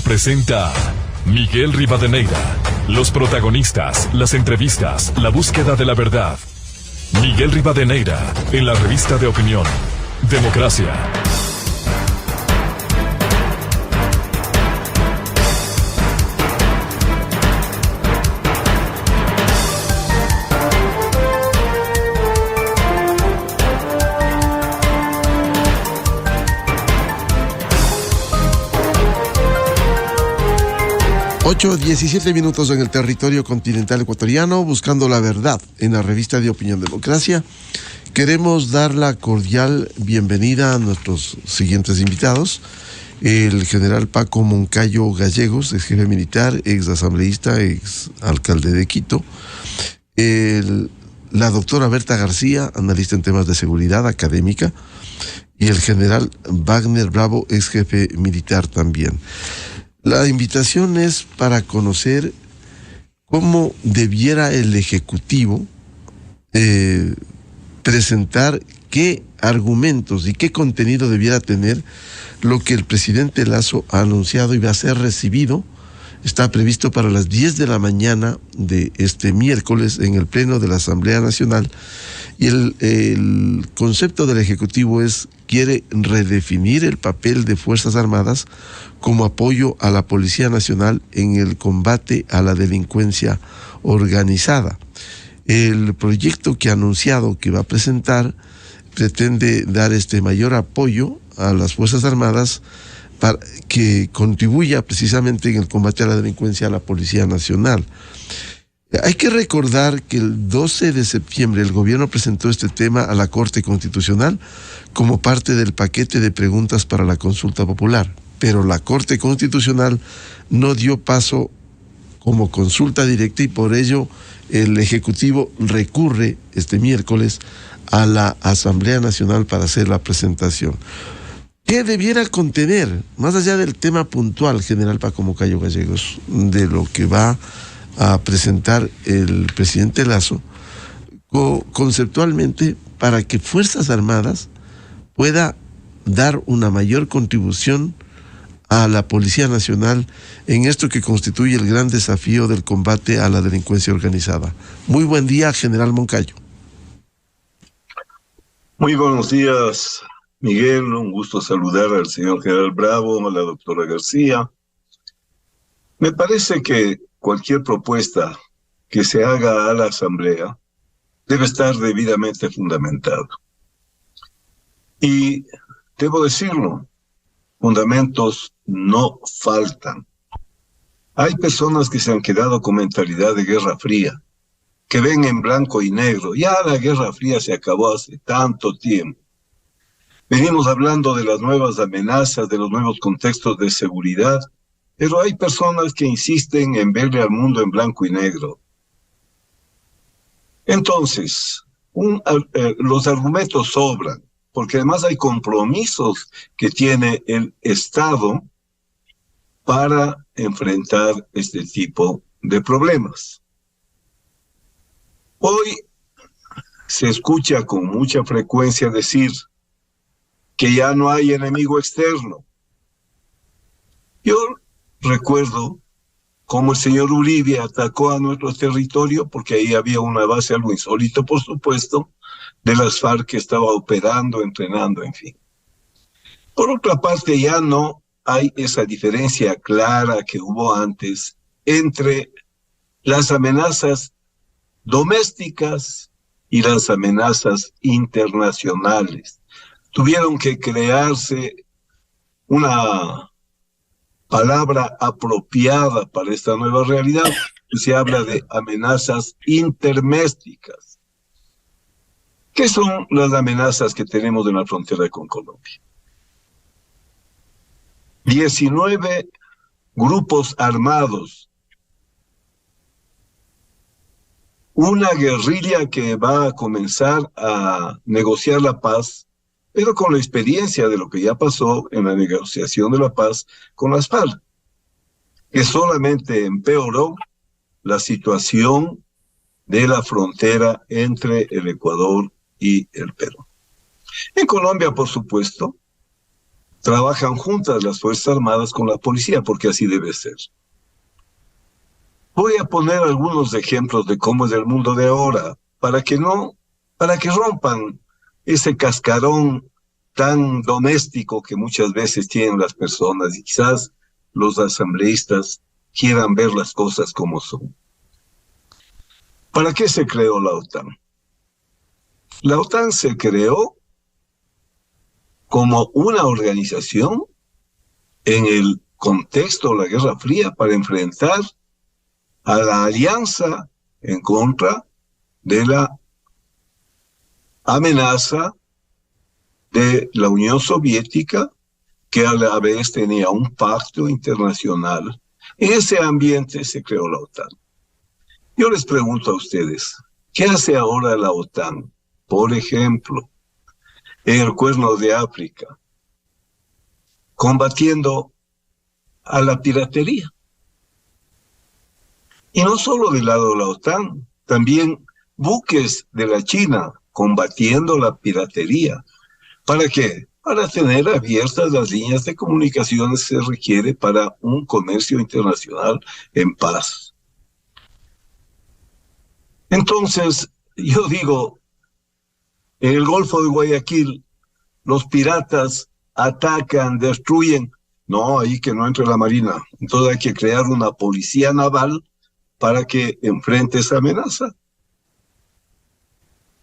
presenta Miguel Rivadeneira. Los protagonistas, las entrevistas, la búsqueda de la verdad. Miguel Rivadeneira, en la revista de opinión Democracia. Ocho, 17 minutos en el territorio continental ecuatoriano, buscando la verdad en la revista de opinión Democracia. Queremos dar la cordial bienvenida a nuestros siguientes invitados: el general Paco Moncayo Gallegos, ex jefe militar, ex asambleísta, ex alcalde de Quito; la doctora Berta García, analista en temas de seguridad académica; y el general Wagner Bravo, ex jefe militar también. La invitación es para conocer cómo debiera el Ejecutivo presentar, qué argumentos y qué contenido debiera tener lo que el presidente Lasso ha anunciado y va a ser recibido. Está previsto para las 10 de la mañana de este miércoles en el Pleno de la Asamblea Nacional. Y el concepto del Ejecutivo quiere redefinir el papel de Fuerzas Armadas como apoyo a la Policía Nacional en el combate a la delincuencia organizada. El proyecto que ha anunciado que va a presentar pretende dar mayor apoyo a las Fuerzas Armadas para que contribuya precisamente en el combate a la delincuencia a la Policía Nacional. Hay que recordar que el 12 de septiembre el gobierno presentó este tema a la Corte Constitucional como parte del paquete de preguntas para la consulta popular, pero la Corte Constitucional no dio paso como consulta directa y por ello el Ejecutivo recurre este miércoles a la Asamblea Nacional para hacer la presentación. ¿Qué debiera contener, más allá del tema puntual, general Paco Moncayo Gallegos, de lo que va a presentar el presidente Lasso, conceptualmente, para que Fuerzas Armadas pueda dar una mayor contribución a la Policía Nacional en esto que constituye el gran desafío del combate a la delincuencia organizada? Muy buen día, general Moncayo. Muy buenos días, Miguel. Un gusto saludar al señor general Bravo, a la doctora García. Me parece que cualquier propuesta que se haga a la Asamblea debe estar debidamente fundamentada. Y debo decirlo, fundamentos no faltan. Hay personas que se han quedado con mentalidad de Guerra Fría, que ven en blanco y negro. Ya la Guerra Fría se acabó hace tanto tiempo. Venimos hablando de las nuevas amenazas, de los nuevos contextos de seguridad, pero hay personas que insisten en verle al mundo en blanco y negro. Entonces, los argumentos sobran, porque además hay compromisos que tiene el Estado para enfrentar este tipo de problemas. Hoy se escucha con mucha frecuencia decir que ya no hay enemigo externo. Yo recuerdo cómo el señor Uribe atacó a nuestro territorio, porque ahí había una base, algo insólito, por supuesto, de las FARC que estaba operando, entrenando, en fin. Por otra parte, ya no hay esa diferencia clara que hubo antes entre las amenazas domésticas y las amenazas internacionales. Tuvieron que crearse una palabra apropiada para esta nueva realidad. Se habla de amenazas intermésticas. ¿Qué son las amenazas que tenemos en la frontera con Colombia? 19 grupos armados, una guerrilla que va a comenzar a negociar la paz, pero con la experiencia de lo que ya pasó en la negociación de la paz con las FARC, que solamente empeoró la situación de la frontera entre el Ecuador y el Perú. En Colombia, por supuesto, trabajan juntas las Fuerzas Armadas con la policía, porque así debe ser. Voy a poner algunos ejemplos de cómo es el mundo de ahora, para que rompan ese cascarón tan doméstico que muchas veces tienen las personas, y quizás los asambleístas quieran ver las cosas como son. ¿Para qué se creó la OTAN? La OTAN se creó como una organización en el contexto de la Guerra Fría para enfrentar a la alianza en contra de la amenaza de la Unión Soviética, que a la vez tenía un pacto internacional. En ese ambiente se creó la OTAN. Yo les pregunto a ustedes, ¿qué hace ahora la OTAN? Por ejemplo, en el Cuerno de África, combatiendo a la piratería. Y no solo del lado de la OTAN, también buques de la China combatiendo la piratería. ¿Para qué? Para tener abiertas las líneas de comunicaciones que se requiere para un comercio internacional en paz. Entonces, yo digo, en el Golfo de Guayaquil, los piratas atacan, destruyen. No, ahí que no entre la Marina. Entonces hay que crear una policía naval para que enfrente esa amenaza.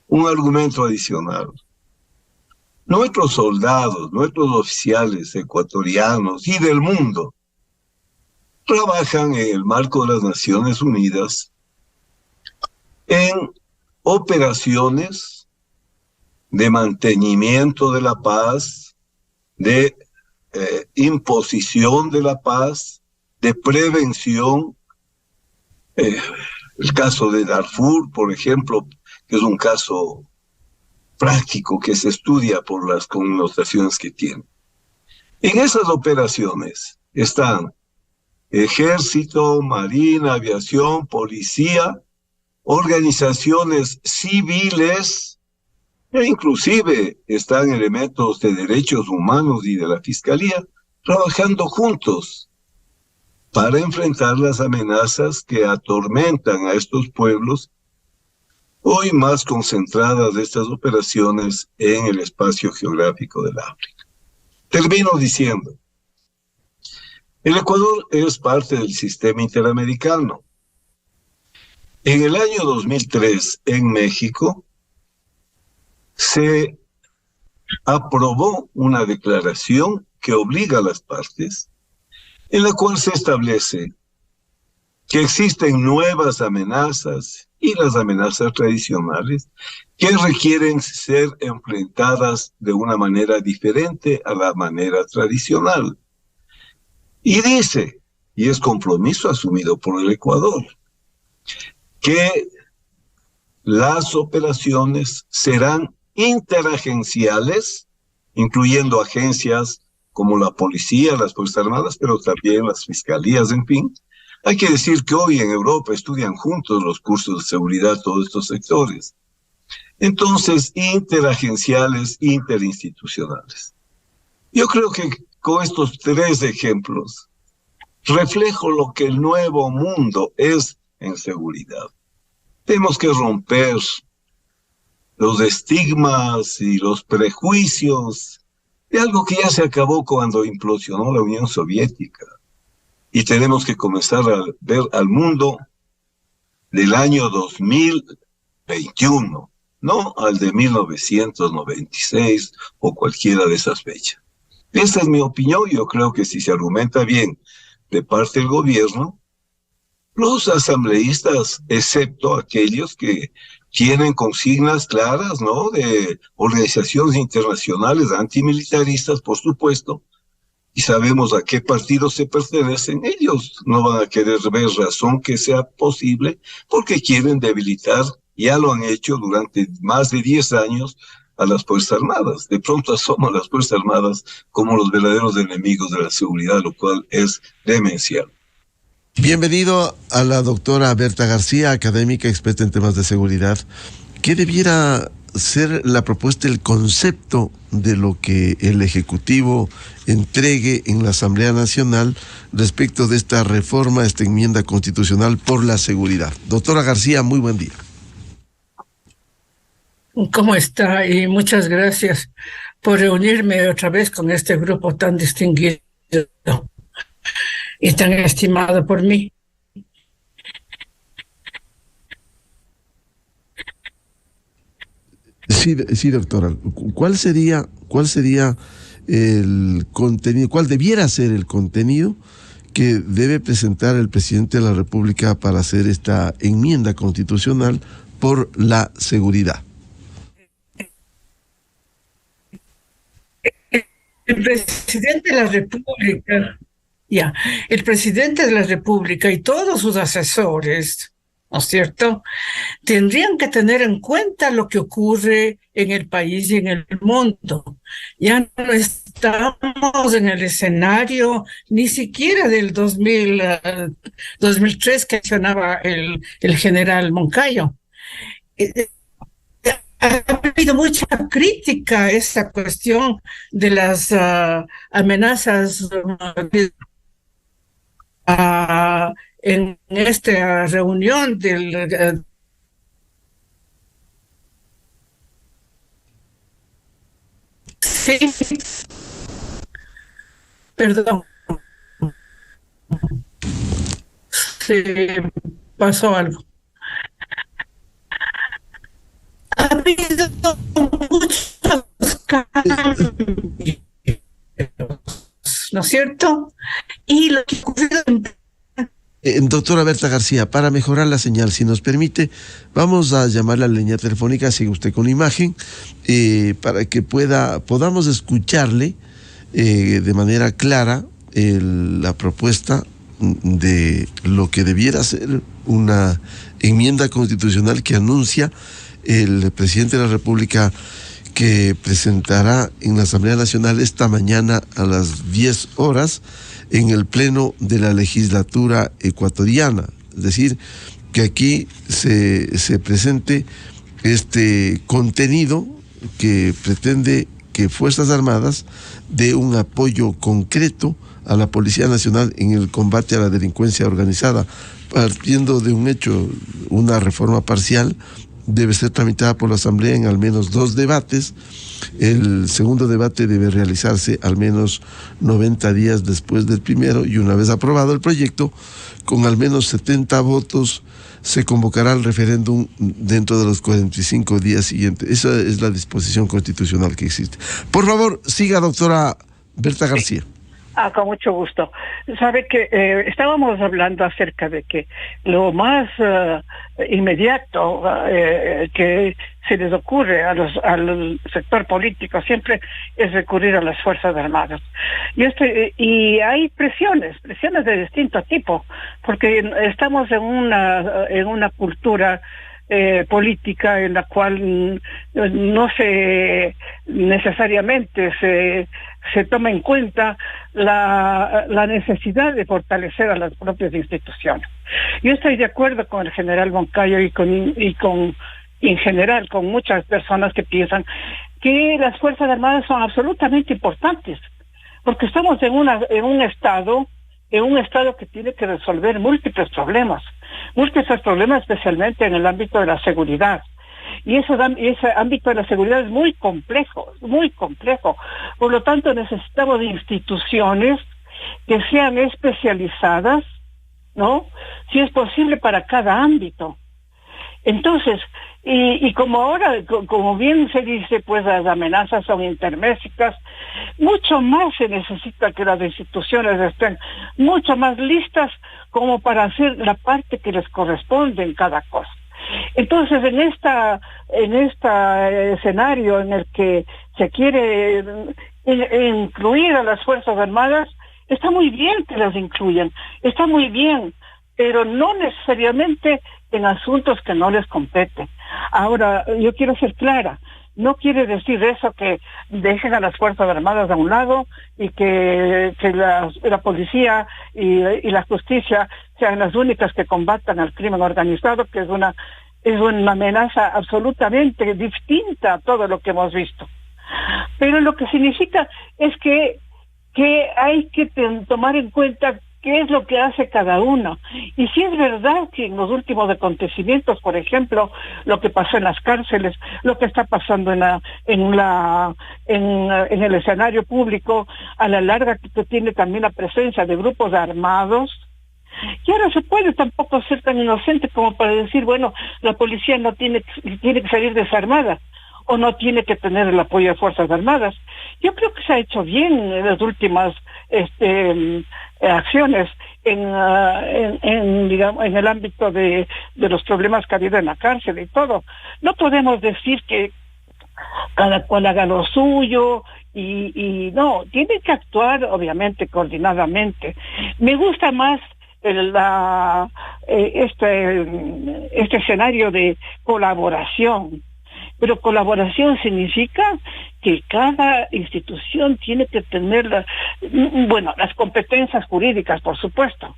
Un argumento adicional. Nuestros soldados, nuestros oficiales ecuatorianos y del mundo trabajan en el marco de las Naciones Unidas en operaciones de mantenimiento de la paz, de imposición de la paz, de prevención. El caso de Darfur, por ejemplo, que es un caso práctico que se estudia por las connotaciones que tiene. En esas operaciones están ejército, marina, aviación, policía, organizaciones civiles, e inclusive están elementos de derechos humanos y de la fiscalía trabajando juntos para enfrentar las amenazas que atormentan a estos pueblos, hoy más concentradas estas operaciones en el espacio geográfico del África. Termino diciendo, el Ecuador es parte del sistema interamericano. En el año 2003, en México, se aprobó una declaración que obliga a las partes, en la cual se establece que existen nuevas amenazas y las amenazas tradicionales que requieren ser enfrentadas de una manera diferente a la manera tradicional. Y dice, y es compromiso asumido por el Ecuador, que las operaciones serán interagenciales, incluyendo agencias como la policía, las Fuerzas Armadas, pero también las fiscalías, en fin. Hay que decir que hoy en Europa estudian juntos los cursos de seguridad todos estos sectores. Entonces, interagenciales, interinstitucionales. Yo creo que con estos tres ejemplos reflejo lo que el nuevo mundo es en seguridad. Tenemos que romper los estigmas y los prejuicios de algo que ya se acabó cuando implosionó la Unión Soviética. Y tenemos que comenzar a ver al mundo del año 2021, no al de 1996 o cualquiera de esas fechas. Esta es mi opinión. Yo creo que si se argumenta bien de parte del gobierno, los asambleístas, excepto aquellos que tienen consignas claras, ¿no?, de organizaciones internacionales antimilitaristas, por supuesto, y sabemos a qué partidos se pertenecen, ellos no van a querer ver razón que sea posible porque quieren debilitar, ya lo han hecho durante más de 10 años, a las Fuerzas Armadas. De pronto asoman las Fuerzas Armadas como los verdaderos enemigos de la seguridad, lo cual es demencial. Bienvenido a la doctora Berta García, académica experta en temas de seguridad. ¿Qué debiera ser la propuesta, el concepto de lo que el Ejecutivo entregue en la Asamblea Nacional respecto de esta reforma, esta enmienda constitucional por la seguridad. Doctora García, muy buen día. ¿Cómo está? Y muchas gracias por reunirme otra vez con este grupo tan distinguido y tan estimado por mí. Sí, doctora. ¿Cuál sería el contenido, cuál debiera ser el contenido que debe presentar el presidente de la República para hacer esta enmienda constitucional por la seguridad? El presidente de la República, el presidente de la República y todos sus asesores, ¿no es cierto?, tendrían que tener en cuenta lo que ocurre en el país y en el mundo. Ya no estamos en el escenario ni siquiera del 2003 que mencionaba el general Moncayo. Ha habido mucha crítica a esta cuestión de las amenazas en esta reunión del sí, perdón, se pasó algo. Ha habido muchos cambios, ¿no es cierto? Y lo que ocurrió doctora Berta García, para mejorar la señal, si nos permite, vamos a llamar a la línea telefónica, sigue usted con imagen, para que podamos escucharle de manera clara la propuesta de lo que debiera ser una enmienda constitucional que anuncia el presidente de la República, que presentará en la Asamblea Nacional esta mañana a las 10 horas en el Pleno de la Legislatura ecuatoriana. Es decir, que aquí se presente este contenido que pretende que Fuerzas Armadas dé un apoyo concreto a la Policía Nacional en el combate a la delincuencia organizada, partiendo de un hecho, una reforma parcial debe ser tramitada por la Asamblea en al menos 2 debates. El segundo debate debe realizarse al menos 90 días después del primero, y una vez aprobado el proyecto, con al menos 70 votos, se convocará el referéndum dentro de los 45 días siguientes. Esa es la disposición constitucional que existe. Por favor, siga, doctora Berta García. Con mucho gusto. Sabe que estábamos hablando acerca de que lo más inmediato que se les ocurre al sector político siempre es recurrir a las Fuerzas Armadas. Y hay presiones de distinto tipo, porque estamos en una cultura política en la cual no se necesariamente se toma en cuenta la necesidad de fortalecer a las propias instituciones. Yo estoy de acuerdo con el general Moncayo y en general con muchas personas que piensan que las Fuerzas Armadas son absolutamente importantes, porque estamos en un estado que tiene que resolver múltiples problemas especialmente en el ámbito de la seguridad. Y ese ámbito de la seguridad es muy complejo. Por lo tanto, necesitamos de instituciones que sean especializadas, ¿no?, si es posible, para cada ámbito. Entonces, y como ahora, como bien se dice, pues las amenazas son interméxicas, mucho más se necesita que las instituciones estén mucho más listas como para hacer la parte que les corresponde en cada cosa. Entonces, en este escenario en el que se quiere incluir a las Fuerzas Armadas, está muy bien que las incluyan, está muy bien, pero no necesariamente en asuntos que no les competen. Ahora, yo quiero ser clara, no quiere decir eso que dejen a las Fuerzas Armadas a un lado y que la policía y la justicia sean las únicas que combatan al crimen organizado, que es una es una amenaza absolutamente distinta a todo lo que hemos visto. Pero lo que significa es que hay que tomar en cuenta qué es lo que hace cada uno. Y si es verdad que en los últimos acontecimientos, por ejemplo, lo que pasó en las cárceles, lo que está pasando en el escenario público, a la larga que tiene también la presencia de grupos armados, y ahora se puede tampoco ser tan inocente como para decir, bueno, la policía no tiene que salir desarmada, o no tiene que tener el apoyo de Fuerzas Armadas. Yo creo que se ha hecho bien en las últimas acciones digamos, en el ámbito de los problemas que ha habido en la cárcel y todo. No podemos decir que cada cual haga lo suyo y no, tiene que actuar obviamente coordinadamente. Me gusta más este escenario de colaboración. Pero colaboración significa que cada institución tiene que tener las competencias jurídicas, por supuesto,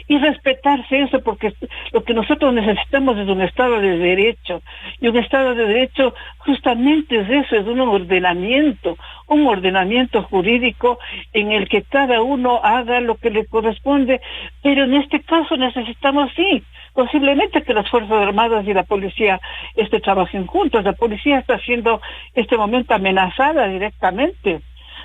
y respetarse eso, porque lo que nosotros necesitamos es un Estado de Derecho, y un Estado de Derecho justamente es eso, es un ordenamiento jurídico en el que cada uno haga lo que le corresponde, pero en este caso necesitamos posiblemente que las Fuerzas Armadas y la policía trabajen juntos. La policía está siendo este momento amenazada directamente.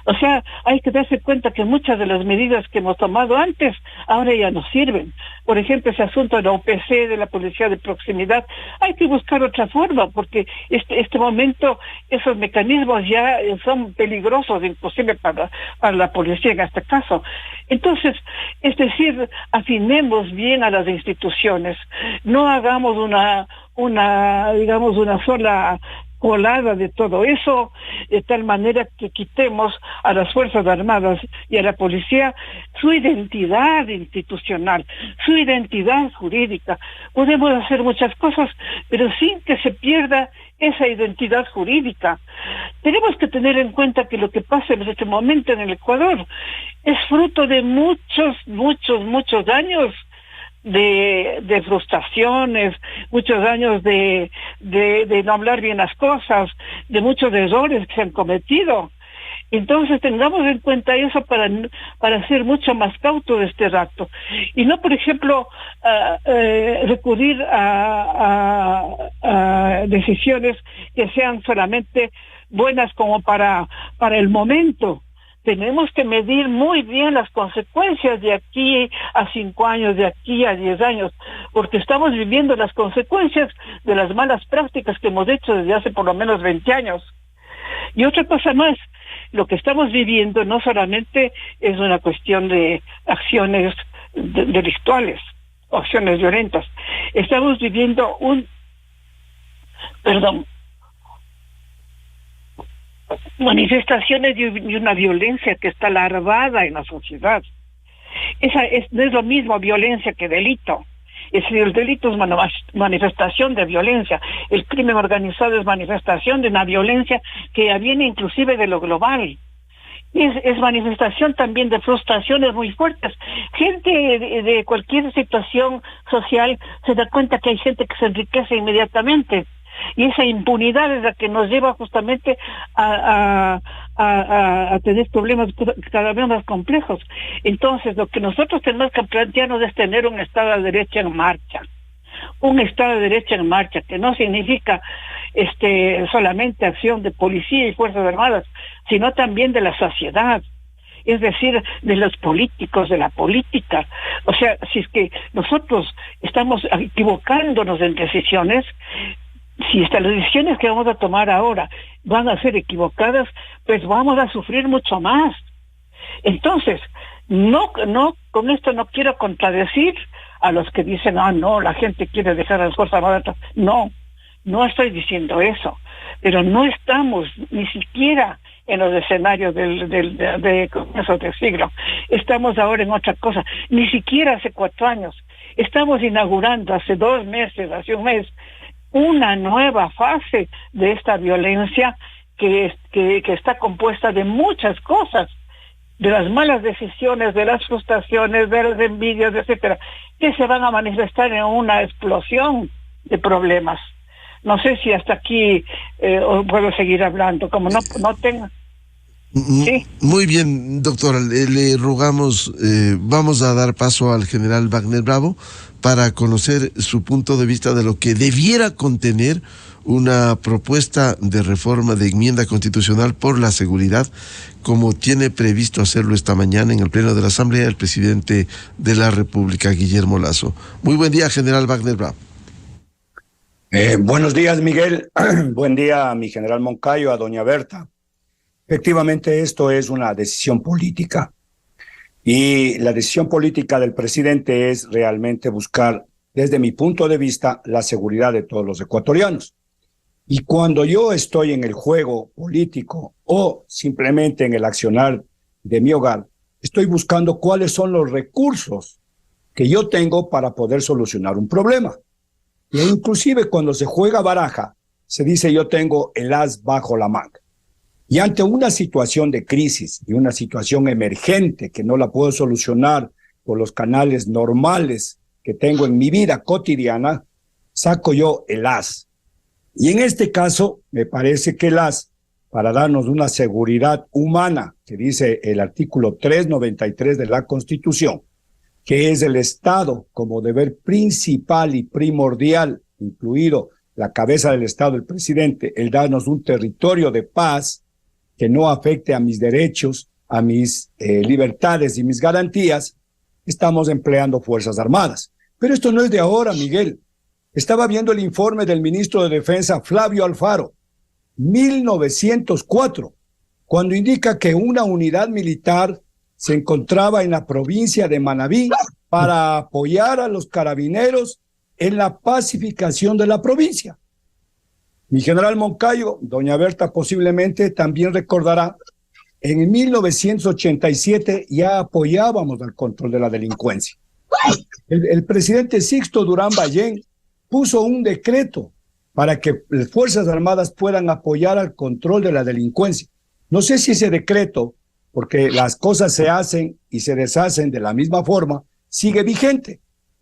O sea, hay que darse cuenta que muchas de las medidas que hemos tomado antes ahora ya no sirven. Por ejemplo, ese asunto de la OPC, de la policía de proximidad, hay que buscar otra forma, porque este momento esos mecanismos ya son peligrosos, inclusive para la policía en este caso. Entonces, es decir, afinemos bien a las instituciones, no hagamos una sola colada de todo eso, de tal manera que quitemos a las Fuerzas Armadas y a la policía su identidad institucional, su identidad jurídica. Podemos hacer muchas cosas, pero sin que se pierda esa identidad jurídica. Tenemos que tener en cuenta que lo que pasa en este momento en el Ecuador es fruto de muchos años de frustraciones, muchos años de no hablar bien las cosas, de muchos errores que se han cometido. Entonces tengamos en cuenta eso para ser mucho más cautos de este rato y no, por ejemplo, recurrir a decisiones que sean solamente buenas como para el momento. Tenemos que medir muy bien las consecuencias de aquí a 5 años, de aquí a 10 años, porque estamos viviendo las consecuencias de las malas prácticas que hemos hecho desde hace por lo menos 20 años. Y otra cosa más, lo que estamos viviendo no solamente es una cuestión de acciones delictuales, acciones violentas. Estamos viviendo manifestaciones de una violencia que está larvada en la sociedad. No es lo mismo violencia que delito. Es decir, el delito es manifestación de violencia, el crimen organizado es manifestación de una violencia que ya viene inclusive de lo global. Es manifestación también de frustraciones muy fuertes. Gente de cualquier situación social se da cuenta que hay gente que se enriquece inmediatamente. Y esa impunidad es la que nos lleva justamente a tener problemas cada vez más complejos. Entonces, lo que nosotros tenemos que plantearnos es tener un Estado de Derecho en marcha. Un Estado de Derecho en marcha, que no significa solamente acción de policía y Fuerzas Armadas, sino también de la sociedad. Es decir, de los políticos, de la política. O sea, si es que nosotros estamos equivocándonos en decisiones, si las decisiones que vamos a tomar ahora van a ser equivocadas, pues vamos a sufrir mucho más. Entonces, no, con esto no quiero contradecir a los que dicen, no, la gente quiere dejar a las Fuerzas Armadas. No estoy diciendo eso, pero no estamos ni siquiera en los escenarios de comienzos del siglo. Estamos ahora en otra cosa, ni siquiera hace 4 años. Estamos inaugurando hace 2 meses, hace un mes, una nueva fase de esta violencia que está compuesta de muchas cosas, de las malas decisiones, de las frustraciones, de las envidias, etcétera, que se van a manifestar en una explosión de problemas. No sé si hasta aquí puedo seguir hablando, como no tengo... ¿Sí? Muy bien, doctora, le rogamos, vamos a dar paso al general Wagner Bravo para conocer su punto de vista de lo que debiera contener una propuesta de reforma de enmienda constitucional por la seguridad, como tiene previsto hacerlo esta mañana en el Pleno de la Asamblea el presidente de la República, Guillermo Lasso. Muy buen día, general Wagner Bravo. Buenos días, Miguel. Buen día a mi general Moncayo, a doña Berta. Efectivamente, esto es una decisión política. Y la decisión política del presidente es realmente buscar, desde mi punto de vista, la seguridad de todos los ecuatorianos. Y cuando yo estoy en el juego político o simplemente en el accionar de mi hogar, estoy buscando cuáles son los recursos que yo tengo para poder solucionar un problema. E inclusive cuando se juega baraja, se dice yo tengo el as bajo la manga. Y ante una situación de crisis y una situación emergente que no la puedo solucionar por los canales normales que tengo en mi vida cotidiana, saco yo el as. Y en este caso, me parece que el as, para darnos una seguridad humana, que dice el artículo 393 de la Constitución, que es el Estado como deber principal y primordial, incluido la cabeza del Estado, el presidente, el darnos un territorio de paz que no afecte a mis derechos, a mis libertades y mis garantías, estamos empleando Fuerzas Armadas. Pero esto no es de ahora, Miguel. Estaba viendo el informe del ministro de Defensa, Flavio Alfaro, 1904, cuando indica que una unidad militar se encontraba en la provincia de Manabí para apoyar a los carabineros en la pacificación de la provincia. Mi general Moncayo, doña Berta posiblemente también recordará, en 1987 ya apoyábamos al control de la delincuencia. El presidente Sixto Durán Ballén puso un decreto para que las Fuerzas Armadas puedan apoyar al control de la delincuencia. No sé si ese decreto, porque las cosas se hacen y se deshacen de la misma forma, sigue vigente.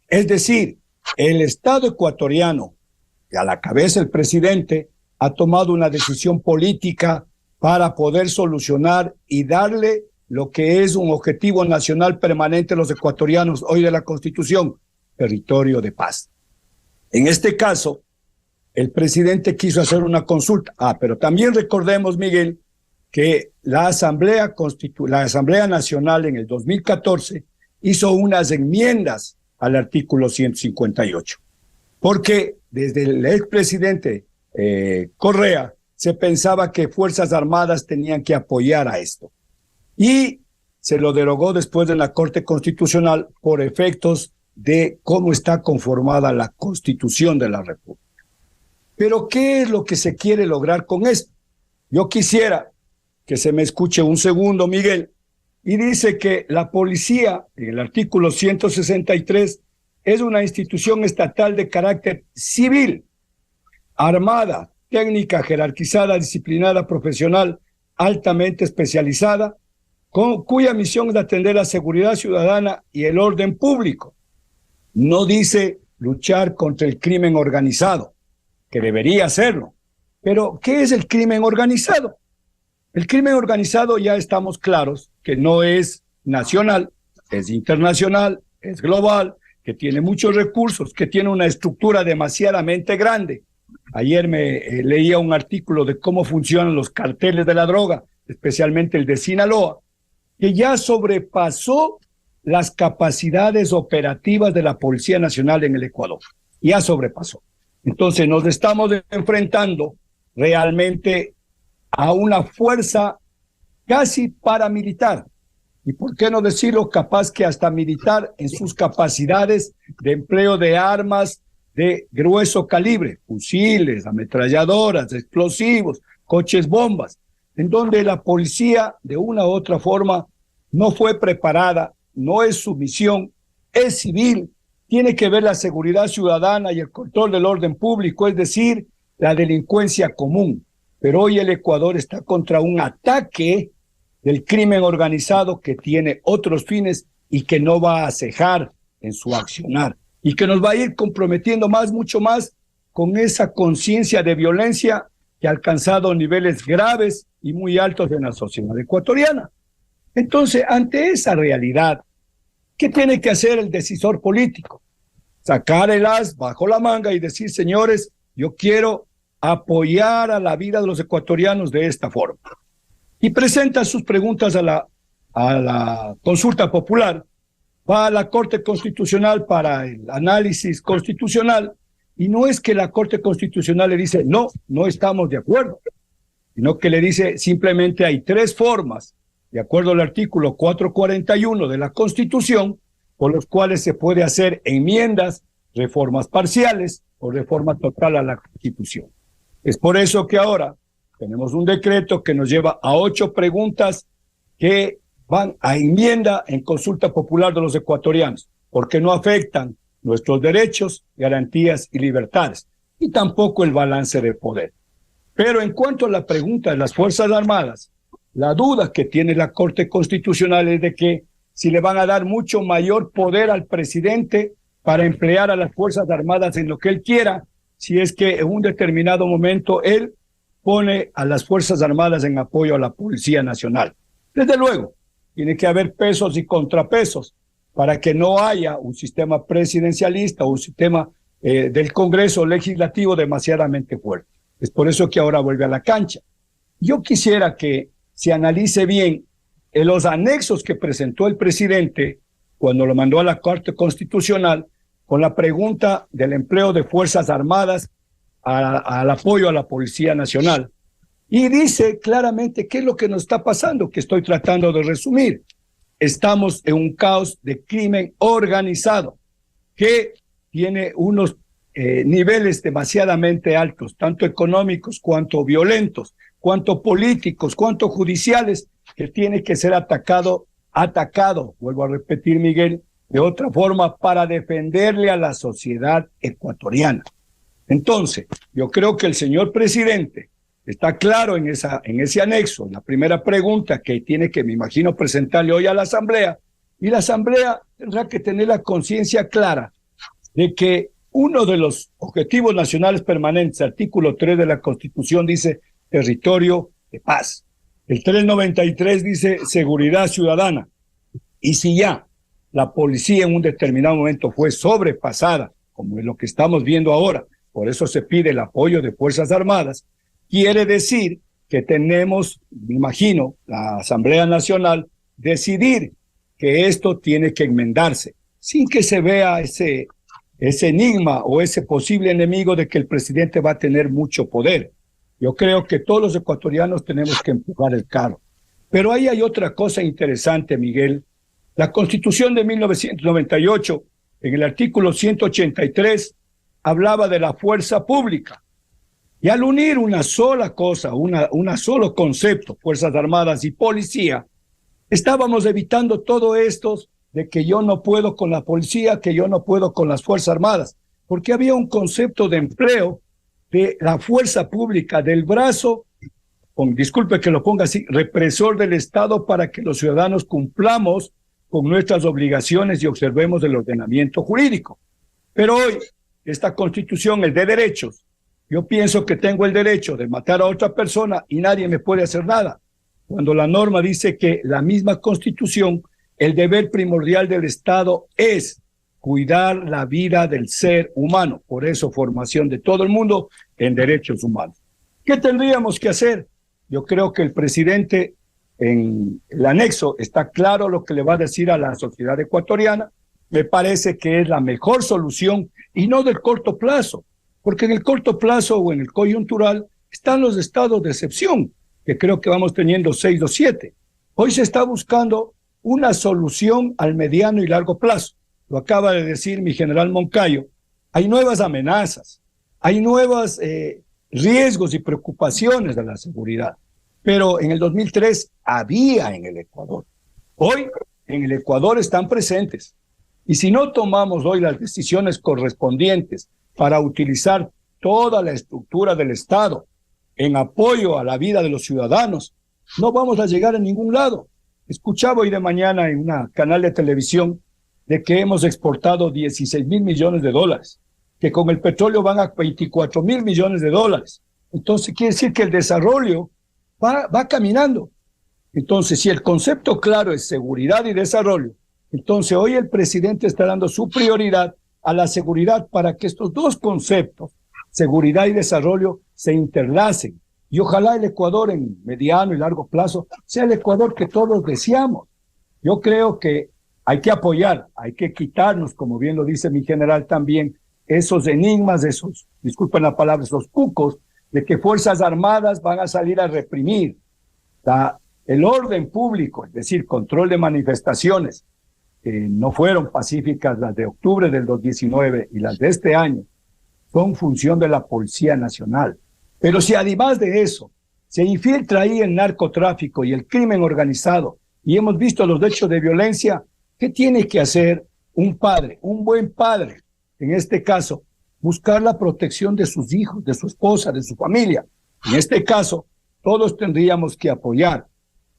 Es decir, el Estado ecuatoriano, a la cabeza el presidente, ha tomado una decisión política para poder solucionar y darle lo que es un objetivo nacional permanente a los ecuatorianos hoy de la Constitución, territorio de paz. En este caso, el presidente quiso hacer una consulta. Pero también recordemos, Miguel, que la Asamblea Nacional en el 2014 hizo unas enmiendas al artículo 158. Porque desde el expresidente Correa se pensaba que Fuerzas Armadas tenían que apoyar a esto. Y se lo derogó después de la Corte Constitucional por efectos de cómo está conformada la Constitución de la República. Pero, ¿qué es lo que se quiere lograr con esto? Yo quisiera que se me escuche un segundo, Miguel, y dice que la policía, en el artículo 163, es una institución estatal de carácter civil, armada, técnica, jerarquizada, disciplinada, profesional, altamente especializada, cuya misión es atender la seguridad ciudadana y el orden público. No dice luchar contra el crimen organizado, que debería hacerlo. Pero, ¿qué es el crimen organizado? El crimen organizado ya estamos claros que no es nacional, es internacional, es global, que tiene muchos recursos, que tiene una estructura demasiadamente grande. Ayer me leía un artículo de cómo funcionan los carteles de la droga, especialmente el de Sinaloa, que ya sobrepasó las capacidades operativas de la Policía Nacional en el Ecuador. Ya sobrepasó. Entonces nos estamos enfrentando realmente a una fuerza casi paramilitar. Y por qué no decirlo, capaz que hasta militar en sus capacidades de empleo de armas de grueso calibre, fusiles, ametralladoras, explosivos, coches bombas, en donde la policía de una u otra forma no fue preparada, no es su misión, es civil, tiene que ver la seguridad ciudadana y el control del orden público, es decir, la delincuencia común. Pero hoy el Ecuador está contra un ataque del crimen organizado que tiene otros fines y que no va a cejar en su accionar y que nos va a ir comprometiendo mucho más con esa conciencia de violencia que ha alcanzado niveles graves y muy altos en la sociedad ecuatoriana. Entonces, ante esa realidad, ¿qué tiene que hacer el decisor político? Sacar el as bajo la manga y decir, señores, yo quiero apoyar a la vida de los ecuatorianos de esta forma. Y presenta sus preguntas a la consulta popular, va a la Corte Constitucional para el análisis constitucional, y no es que la Corte Constitucional le dice, no, no estamos de acuerdo, sino que le dice simplemente hay tres formas, de acuerdo al artículo 441 de la Constitución, por los cuales se puede hacer enmiendas, reformas parciales o reforma total a la Constitución. Es por eso que ahora tenemos un decreto que nos lleva a 8 preguntas que van a enmienda en consulta popular de los ecuatorianos, porque no afectan nuestros derechos, garantías y libertades, y tampoco el balance de poder. Pero en cuanto a la pregunta de las Fuerzas Armadas, la duda que tiene la Corte Constitucional es de que si le van a dar mucho mayor poder al presidente para emplear a las Fuerzas Armadas en lo que él quiera, si es que en un determinado momento él pone a las Fuerzas Armadas en apoyo a la Policía Nacional. Desde luego, tiene que haber pesos y contrapesos para que no haya un sistema presidencialista o un sistema del Congreso legislativo demasiadamente fuerte. Es por eso que ahora vuelve a la cancha. Yo quisiera que se analice bien en los anexos que presentó el presidente cuando lo mandó a la Corte Constitucional con la pregunta del empleo de Fuerzas Armadas al apoyo a la Policía Nacional. Y dice claramente qué es lo que nos está pasando, que estoy tratando de resumir. Estamos en un caos de crimen organizado que tiene unos niveles demasiadamente altos, tanto económicos cuanto violentos, cuanto políticos, cuanto judiciales, que tiene que ser atacado, vuelvo a repetir, Miguel, de otra forma para defenderle a la sociedad ecuatoriana. Entonces, yo creo que el señor presidente está claro en ese anexo, en la primera pregunta que tiene que, me imagino, presentarle hoy a la Asamblea, y la Asamblea tendrá que tener la conciencia clara de que uno de los objetivos nacionales permanentes, artículo 3 de la Constitución, dice territorio de paz. El 393 dice seguridad ciudadana. Y si ya la policía en un determinado momento fue sobrepasada, como es lo que estamos viendo ahora, por eso se pide el apoyo de Fuerzas Armadas, quiere decir que tenemos, me imagino, la Asamblea Nacional, decidir que esto tiene que enmendarse, sin que se vea ese enigma o ese posible enemigo de que el presidente va a tener mucho poder. Yo creo que todos los ecuatorianos tenemos que empujar el carro. Pero ahí hay otra cosa interesante, Miguel. La Constitución de 1998, en el artículo 183, hablaba de la fuerza pública. Y al unir una sola cosa, una solo concepto, Fuerzas Armadas y Policía, estábamos evitando todo esto de que yo no puedo con la policía, que yo no puedo con las Fuerzas Armadas, porque había un concepto de empleo de la fuerza pública, del brazo, disculpe que lo ponga así, represor del Estado para que los ciudadanos cumplamos con nuestras obligaciones y observemos el ordenamiento jurídico. Pero hoy, esta Constitución es de derechos. Yo pienso que tengo el derecho de matar a otra persona y nadie me puede hacer nada. Cuando la norma dice que la misma Constitución, el deber primordial del Estado es cuidar la vida del ser humano. Por eso, formación de todo el mundo en derechos humanos. ¿Qué tendríamos que hacer? Yo creo que el presidente, en el anexo, está claro lo que le va a decir a la sociedad ecuatoriana. Me parece que es la mejor solución y no del corto plazo, porque en el corto plazo o en el coyuntural están los estados de excepción, que creo que vamos teniendo 6 o 7. Hoy se está buscando una solución al mediano y largo plazo. Lo acaba de decir mi general Moncayo. Hay nuevas amenazas, hay nuevos riesgos y preocupaciones de la seguridad. Pero en el 2003 había en el Ecuador. Hoy en el Ecuador están presentes. Y si no tomamos hoy las decisiones correspondientes para utilizar toda la estructura del Estado en apoyo a la vida de los ciudadanos, no vamos a llegar a ningún lado. Escuchaba hoy de mañana en un canal de televisión de que hemos exportado $16,000 millones, que con el petróleo van a 24.000 millones de dólares. Entonces quiere decir que el desarrollo va caminando. Entonces, si el concepto claro es seguridad y desarrollo, entonces hoy el presidente está dando su prioridad a la seguridad para que estos dos conceptos, seguridad y desarrollo, se interlacen. Y ojalá el Ecuador en mediano y largo plazo sea el Ecuador que todos deseamos. Yo creo que hay que apoyar, hay que quitarnos, como bien lo dice mi general también, esos enigmas, esos, disculpen la palabra, esos cucos, de que Fuerzas Armadas van a salir a reprimir. El orden público, es decir, control de manifestaciones, que no fueron pacíficas, las de octubre del 2019 y las de este año, son función de la Policía Nacional. Pero si además de eso se infiltra ahí el narcotráfico y el crimen organizado, y hemos visto los hechos de violencia, ¿qué tiene que hacer un padre, un buen padre? En este caso, buscar la protección de sus hijos, de su esposa, de su familia. En este caso, todos tendríamos que apoyar.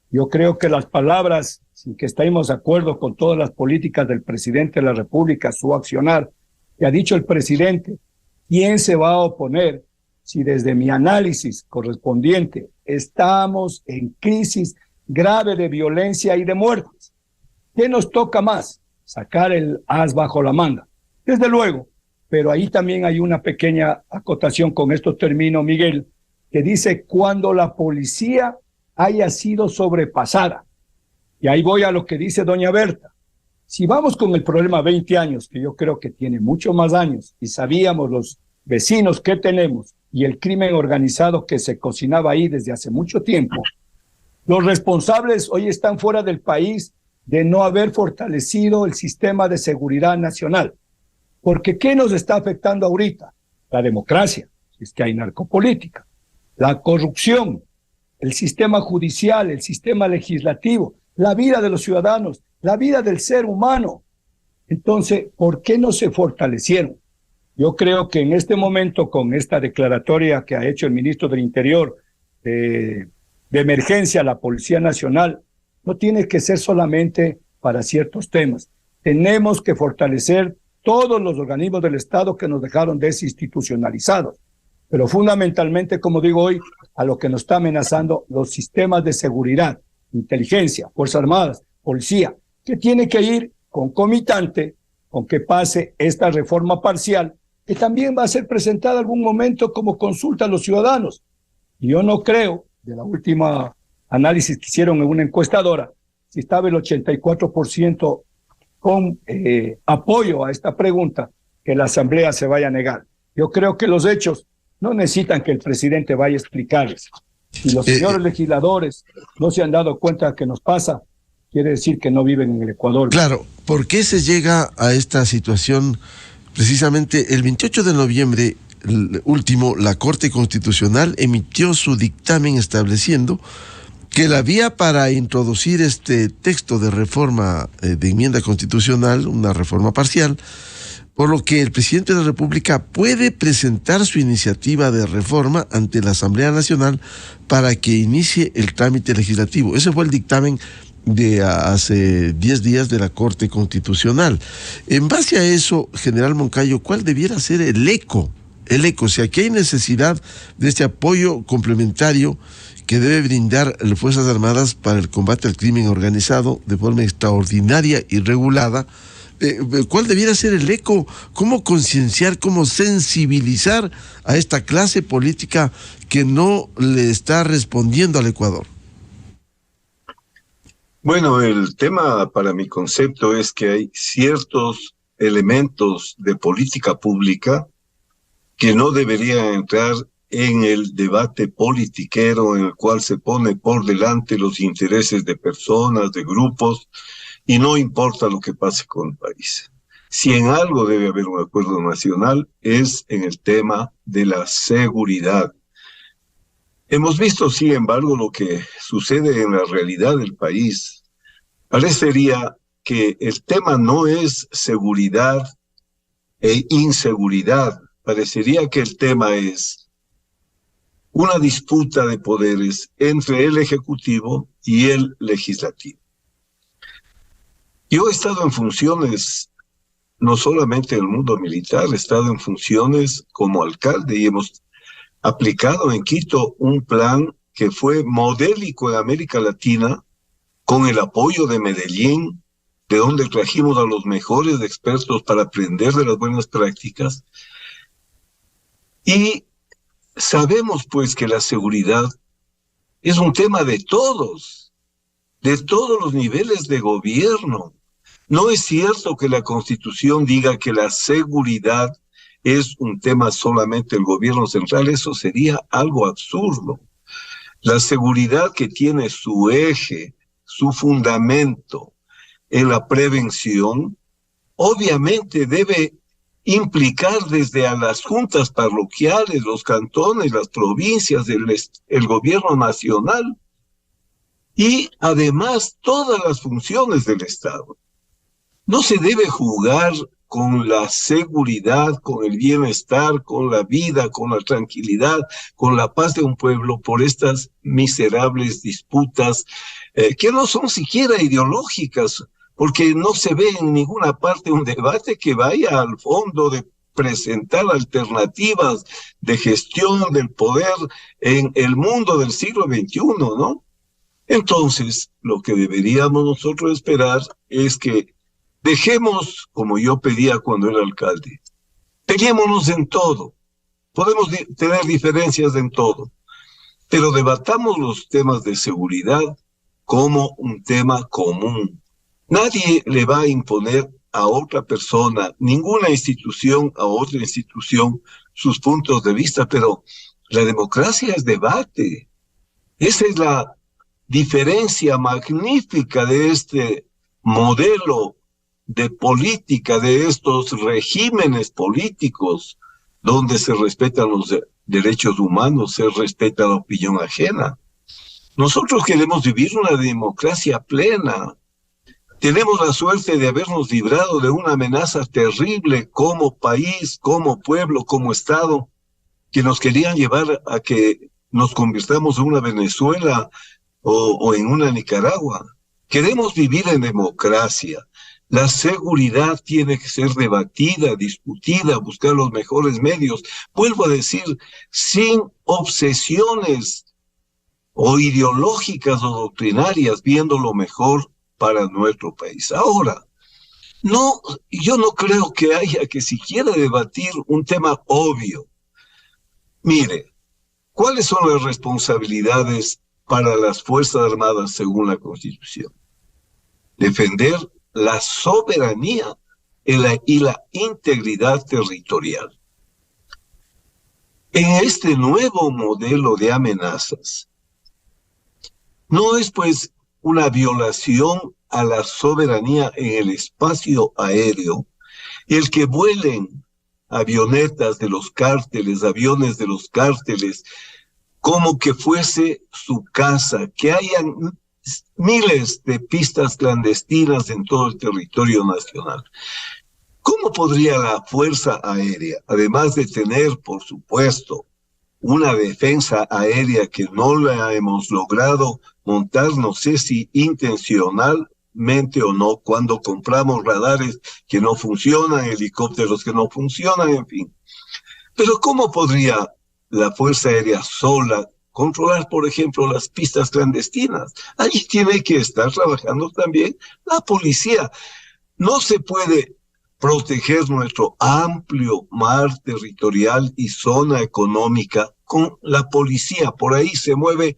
Yo creo que las palabras, sin que estemos de acuerdo con todas las políticas del presidente de la República, su accionar, que ha dicho el presidente, ¿quién se va a oponer si desde mi análisis correspondiente estamos en crisis grave de violencia y de muertes? ¿Qué nos toca más? Sacar el as bajo la manga. Desde luego, pero ahí también hay una pequeña acotación, con esto termino, Miguel, que dice cuando la policía haya sido sobrepasada. Y ahí voy a lo que dice doña Berta. Si vamos con el problema 20 años, que yo creo que tiene mucho más años, y sabíamos los vecinos que tenemos y el crimen organizado que se cocinaba ahí desde hace mucho tiempo, los responsables hoy están fuera del país de no haber fortalecido el sistema de seguridad nacional. Porque ¿qué nos está afectando ahorita? La democracia, si es que hay narcopolítica, la corrupción, el sistema judicial, el sistema legislativo, la vida de los ciudadanos, la vida del ser humano. Entonces, ¿por qué no se fortalecieron? Yo creo que en este momento, con esta declaratoria que ha hecho el ministro del Interior de emergencia a la Policía Nacional, no tiene que ser solamente para ciertos temas. Tenemos que fortalecer todos los organismos del Estado que nos dejaron desinstitucionalizados. Pero fundamentalmente, como digo hoy, a lo que nos está amenazando los sistemas de seguridad, inteligencia, Fuerzas Armadas, policía, que tiene que ir concomitante con que pase esta reforma parcial, que también va a ser presentada en algún momento como consulta a los ciudadanos. Y yo no creo, de la última análisis que hicieron en una encuestadora, si estaba el 84% con apoyo a esta pregunta, que la Asamblea se vaya a negar. Yo creo que los hechos no necesitan que el presidente vaya a explicarles. Si los señores legisladores no se han dado cuenta de que nos pasa, quiere decir que no viven en el Ecuador. Claro, ¿por qué se llega a esta situación? Precisamente el 28 de noviembre último, la Corte Constitucional emitió su dictamen estableciendo que la vía para introducir este texto de reforma de enmienda constitucional, una reforma parcial, por lo que el presidente de la República puede presentar su iniciativa de reforma ante la Asamblea Nacional para que inicie el trámite legislativo. Ese fue el dictamen de hace 10 días de la Corte Constitucional. En base a eso, general Moncayo, ¿cuál debiera ser el eco? O sea, que hay necesidad de este apoyo complementario que debe brindar las Fuerzas Armadas para el combate al crimen organizado de forma extraordinaria y regulada. ¿Cuál debiera ser el eco? ¿Cómo concienciar, cómo sensibilizar a esta clase política que no le está respondiendo al Ecuador? Bueno, el tema para mi concepto es que hay ciertos elementos de política pública que no deberían entrar en el debate politiquero en el cual se pone por delante los intereses de personas, de grupos, y no importa lo que pase con el país. Si en algo debe haber un acuerdo nacional es en el tema de la seguridad. Hemos visto, sin embargo, lo que sucede en la realidad del país. Parecería que el tema no es seguridad e inseguridad. Parecería que el tema es una disputa de poderes entre el Ejecutivo y el Legislativo. Yo he estado en funciones no solamente en el mundo militar, he estado en funciones como alcalde y hemos aplicado en Quito un plan que fue modélico en América Latina, con el apoyo de Medellín, de donde trajimos a los mejores expertos para aprender de las buenas prácticas. Y sabemos pues que la seguridad es un tema de todos los niveles de gobierno. No es cierto que la Constitución diga que la seguridad es un tema solamente del gobierno central, eso sería algo absurdo. La seguridad, que tiene su eje, su fundamento en la prevención, obviamente debe implicar desde a las juntas parroquiales, los cantones, las provincias, el gobierno nacional y además todas las funciones del Estado. No se debe jugar con la seguridad, con el bienestar, con la vida, con la tranquilidad, con la paz de un pueblo por estas miserables disputas que no son siquiera ideológicas, porque no se ve en ninguna parte un debate que vaya al fondo de presentar alternativas de gestión del poder en el mundo del siglo XXI, ¿no? Entonces, lo que deberíamos nosotros esperar es que dejemos, como yo pedía cuando era alcalde, peleémonos en todo. Podemos tener diferencias en todo, pero debatamos los temas de seguridad como un tema común. Nadie le va a imponer a otra persona, ninguna institución a otra institución, sus puntos de vista, pero la democracia es debate. Esa es la diferencia magnífica de este modelo de política, de estos regímenes políticos, donde se respetan los derechos humanos, se respeta la opinión ajena. Nosotros queremos vivir una democracia plena. Tenemos la suerte de habernos librado de una amenaza terrible como país, como pueblo, como Estado, que nos querían llevar a que nos convirtamos en una Venezuela o en una Nicaragua. Queremos vivir en democracia. La seguridad tiene que ser debatida, discutida, buscar los mejores medios. Vuelvo a decir, sin obsesiones o ideológicas o doctrinarias, viendo lo mejor para nuestro país. Ahora, yo no creo que haya que siquiera debatir un tema obvio. Mire, ¿cuáles son las responsabilidades para las Fuerzas Armadas según la Constitución? Defender la soberanía y la integridad territorial. En este nuevo modelo de amenazas, no es pues una violación a la soberanía en el espacio aéreo el que vuelen avionetas de los cárteles, aviones de los cárteles, como que fuese su casa, que hayan miles de pistas clandestinas en todo el territorio nacional. ¿Cómo podría la Fuerza Aérea, además de tener, por supuesto, una defensa aérea que no la hemos logrado montar, no sé si intencionalmente o no, cuando compramos radares que no funcionan, helicópteros que no funcionan, en fin? Pero ¿cómo podría la Fuerza Aérea sola controlar, por ejemplo, las pistas clandestinas? Allí tiene que estar trabajando también la policía. No se puede proteger nuestro amplio mar territorial y zona económica con la policía. Por ahí se mueve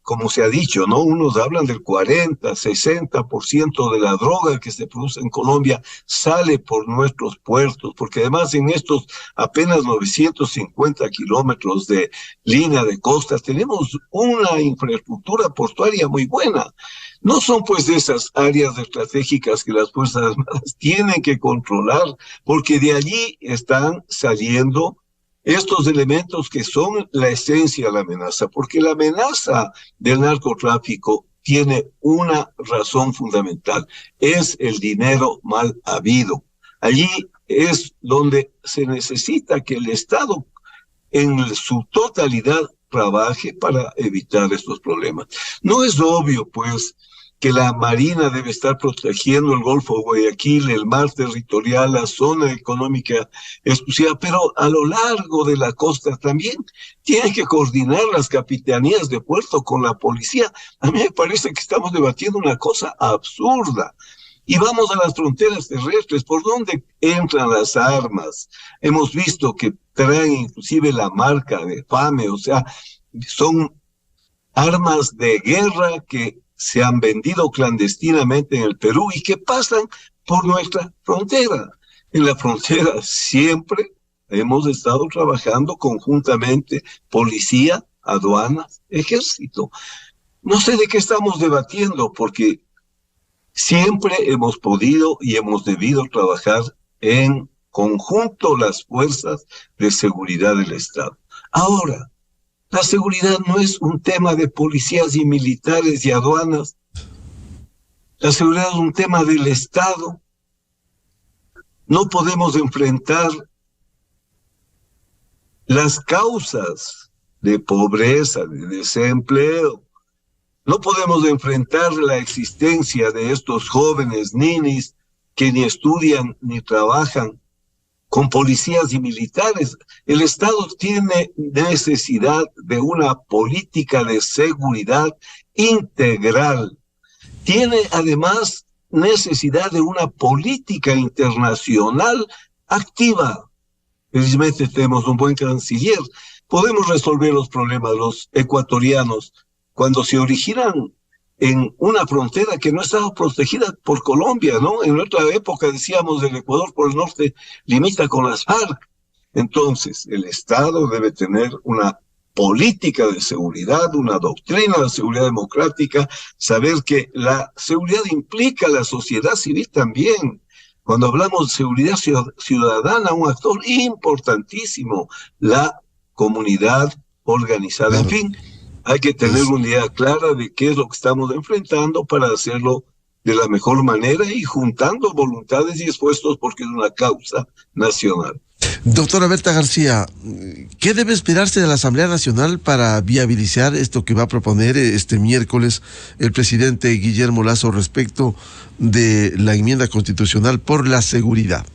como se ha dicho, ¿no? Unos hablan del 40, 60% de la droga que se produce en Colombia sale por nuestros puertos, porque además en estos apenas 950 kilómetros de línea de costa tenemos una infraestructura portuaria muy buena. No son pues de esas áreas estratégicas que las Fuerzas Armadas tienen que controlar, porque de allí están saliendo estos elementos que son la esencia de la amenaza, porque la amenaza del narcotráfico tiene una razón fundamental, es el dinero mal habido. Allí es donde se necesita que el Estado en su totalidad trabaje para evitar estos problemas. No es obvio, pues, que la Marina debe estar protegiendo el Golfo de Guayaquil, el mar territorial, la zona económica exclusiva, pero a lo largo de la costa también tienen que coordinar las capitanías de puerto con la policía. A mí me parece que estamos debatiendo una cosa absurda. Y vamos a las fronteras terrestres, ¿por dónde entran las armas? Hemos visto que traen inclusive la marca de FAME, o sea, son armas de guerra que se han vendido clandestinamente en el Perú y que pasan por nuestra frontera. En la frontera siempre hemos estado trabajando conjuntamente, policía, aduanas, ejército. No sé de qué estamos debatiendo, porque siempre hemos podido y hemos debido trabajar en conjunto las fuerzas de seguridad del Estado. Ahora, la seguridad no es un tema de policías y militares y aduanas. La seguridad es un tema del Estado. No podemos enfrentar las causas de pobreza, de desempleo. No podemos enfrentar la existencia de estos jóvenes ninis que ni estudian ni trabajan con policías y militares. El Estado tiene necesidad de una política de seguridad integral. Tiene además necesidad de una política internacional activa. Felizmente tenemos un buen canciller. Podemos resolver los problemas, los ecuatorianos, cuando se originan en una frontera que no estaba protegida por Colombia, ¿no? En otra época decíamos el Ecuador por el norte limita con las FARC. Entonces, el Estado debe tener una política de seguridad, una doctrina de seguridad democrática, saber que la seguridad implica a la sociedad civil también. Cuando hablamos de seguridad ciudadana, un actor importantísimo, la comunidad organizada. En fin, hay que tener una idea clara de qué es lo que estamos enfrentando para hacerlo de la mejor manera y juntando voluntades y esfuerzos porque es una causa nacional. Doctora Berta García, ¿qué debe esperarse de la Asamblea Nacional para viabilizar esto que va a proponer este miércoles el presidente Guillermo Lasso respecto de la enmienda constitucional por la seguridad?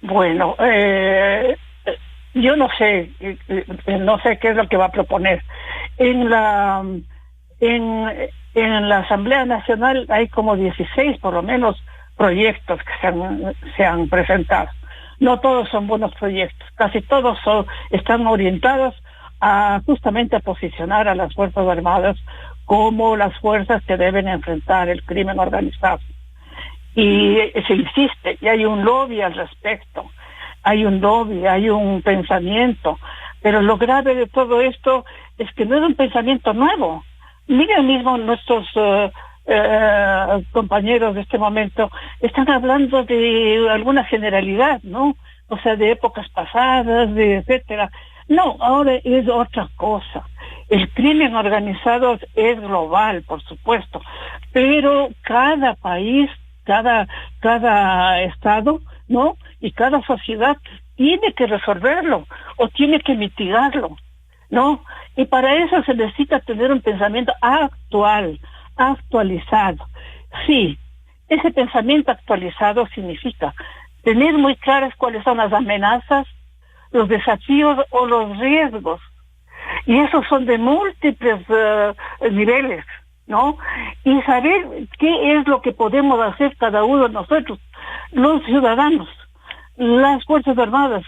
Bueno, yo no sé qué es lo que va a proponer. En la Asamblea Nacional hay como 16 por lo menos proyectos que se han presentado. No todos son buenos proyectos, casi todos están orientados justamente a posicionar a las Fuerzas Armadas como las fuerzas que deben enfrentar el crimen organizado. Y se insiste, y hay un lobby al respecto, hay un pensamiento, pero lo grave de todo esto es que no es un pensamiento nuevo. Miren mismo nuestros compañeros de este momento están hablando de alguna generalidad, ¿no? O sea, de épocas pasadas, de etcétera. No, ahora es otra cosa. El crimen organizado es global, por supuesto, pero cada país, cada estado, ¿no? Y cada sociedad tiene que resolverlo o tiene que mitigarlo, ¿no? Y para eso se necesita tener un pensamiento actualizado. Sí, ese pensamiento actualizado significa tener muy claras cuáles son las amenazas, los desafíos o los riesgos. Y esos son de múltiples niveles, ¿no? Y saber qué es lo que podemos hacer cada uno de nosotros, los ciudadanos, las Fuerzas Armadas,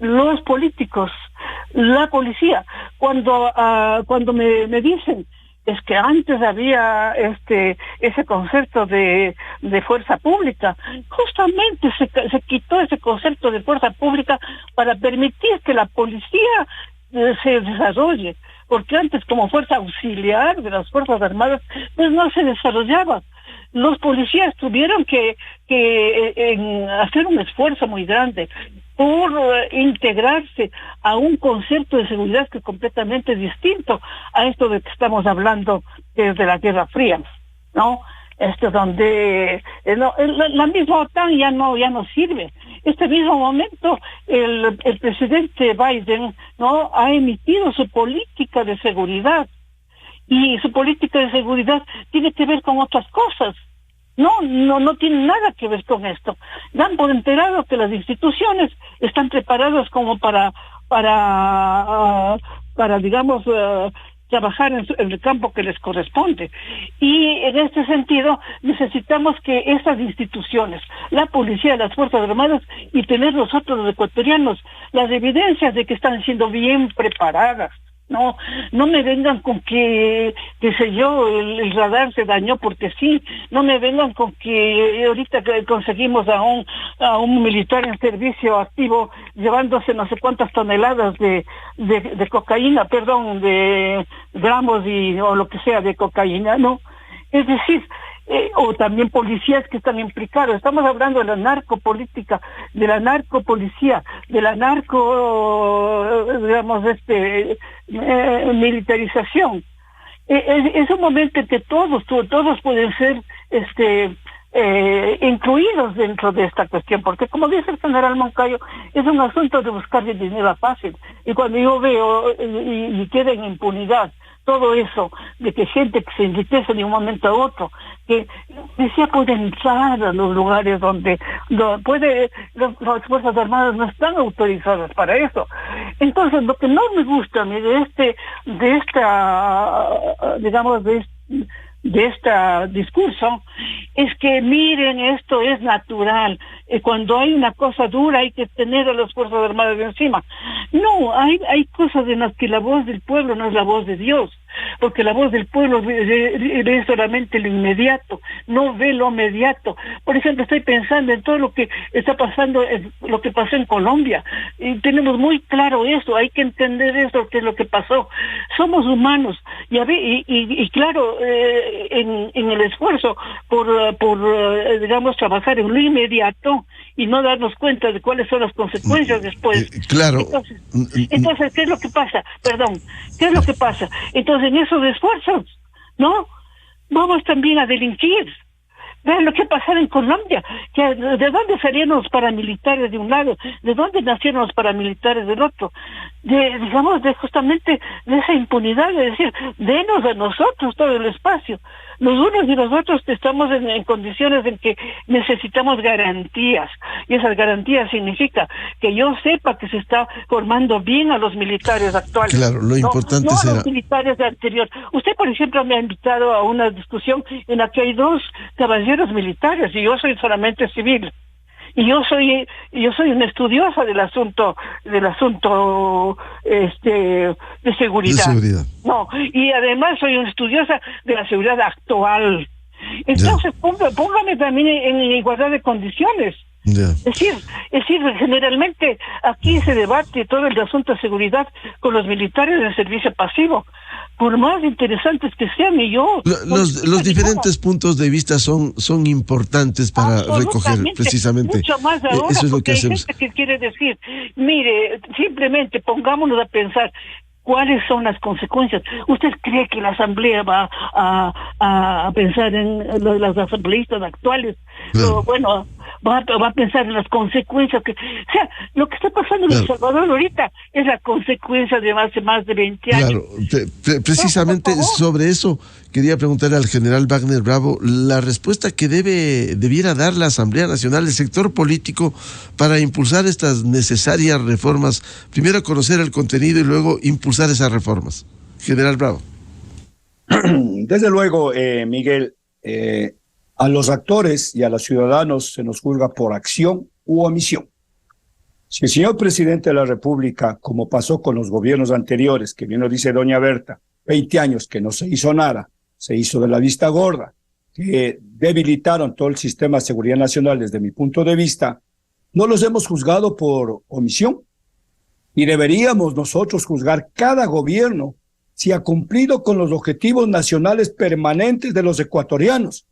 los políticos, la policía. Cuando me dicen es que antes había ese concepto de fuerza pública, justamente se quitó ese concepto de fuerza pública para permitir que la policía se desarrolle, porque antes como fuerza auxiliar de las Fuerzas Armadas pues no se desarrollaba. Los policías tuvieron que hacer un esfuerzo muy grande por integrarse a un concepto de seguridad que es completamente distinto a esto de que estamos hablando desde la Guerra Fría, ¿no? Donde la misma OTAN ya no sirve. Este mismo momento el presidente Biden, ¿no?, ha emitido su política de seguridad y su política de seguridad tiene que ver con otras cosas. No tiene nada que ver con esto. Dan por enterado que las instituciones están preparadas como para digamos, trabajar en el campo que les corresponde. Y en este sentido necesitamos que esas instituciones, la policía, las Fuerzas Armadas, y tener nosotros los ecuatorianos las evidencias de que están siendo bien preparadas. No me vengan con que, qué sé yo, el radar se dañó porque sí. No me vengan con que ahorita que conseguimos a un militar en servicio activo llevándose no sé cuántas toneladas de cocaína, de gramos o lo que sea de cocaína, ¿no? Es decir, o también policías que están implicados. Estamos hablando de la narcopolítica, de la narcopolicía, de la militarización. Es un momento en que todos pueden ser incluidos dentro de esta cuestión, porque como dice el general Moncayo, es un asunto de buscar dinero fácil. Y cuando yo veo y queda en impunidad todo eso, de que gente que se enriquece de un momento a otro, que decía puede entrar a los lugares donde las Fuerzas Armadas no están autorizadas para eso. Entonces, lo que no me gusta a mí de este discurso es que miren, esto es natural. Cuando hay una cosa dura hay que tener a las Fuerzas Armadas encima. No, hay cosas en las que la voz del pueblo no es la voz de Dios, porque la voz del pueblo ve solamente lo inmediato, no ve lo inmediato. Por ejemplo, estoy pensando en todo lo que está pasando, lo que pasó en Colombia, y tenemos muy claro eso, hay que entender eso, que es lo que pasó. Somos humanos, y claro, en el esfuerzo por digamos, trabajar en lo inmediato y no darnos cuenta de cuáles son las consecuencias después. Claro. Entonces, ¿qué es lo que pasa? ¿Qué es lo que pasa? Entonces, en esos esfuerzos, ¿no? Vamos también a delinquir. Vean lo que ha pasado en Colombia, que de dónde salieron los paramilitares de un lado, de dónde nacieron los paramilitares del otro, justamente de esa impunidad, de decir, denos a nosotros todo el espacio. Los unos y los otros estamos en condiciones en que necesitamos garantías, y esas garantías significa que yo sepa que se está formando bien a los militares actuales. Claro, lo importante no será... a los militares de anterior. Usted, por ejemplo, me ha invitado a una discusión en la que hay dos caballeros militares y yo soy solamente civil. Y yo soy una estudiosa del asunto de seguridad. No, y además soy una estudiosa de la seguridad actual. Entonces, póngame también en igualdad de condiciones. Es decir, generalmente aquí se debate todo el asunto de seguridad con los militares del servicio pasivo, por más interesantes que sean. Y yo los diferentes puntos de vista son importantes para recoger precisamente. Mucho más ahora, eso es lo que hay hacemos. gente que quiere decir, mire, simplemente pongámonos a pensar ¿cuáles son las consecuencias? ¿Usted cree que la Asamblea va a pensar en los asambleístas actuales? Bueno, va a pensar en las consecuencias o sea, lo que está pasando en El Salvador ahorita es la consecuencia de hace más de 20 años. Claro, precisamente sobre eso quería preguntarle al general Wagner Bravo la respuesta que debiera dar la Asamblea Nacional, el sector político, para impulsar estas necesarias reformas. Primero conocer el contenido y luego impulsar esas reformas. General Bravo. Desde luego, Miguel, a los actores y a los ciudadanos se nos juzga por acción u omisión. Si el señor presidente de la República, como pasó con los gobiernos anteriores, que bien lo dice doña Berta, 20 años que no se hizo nada, se hizo de la vista gorda, que debilitaron todo el sistema de seguridad nacional desde mi punto de vista, no los hemos juzgado por omisión. Y deberíamos nosotros juzgar cada gobierno si ha cumplido con los objetivos nacionales permanentes de los ecuatorianos.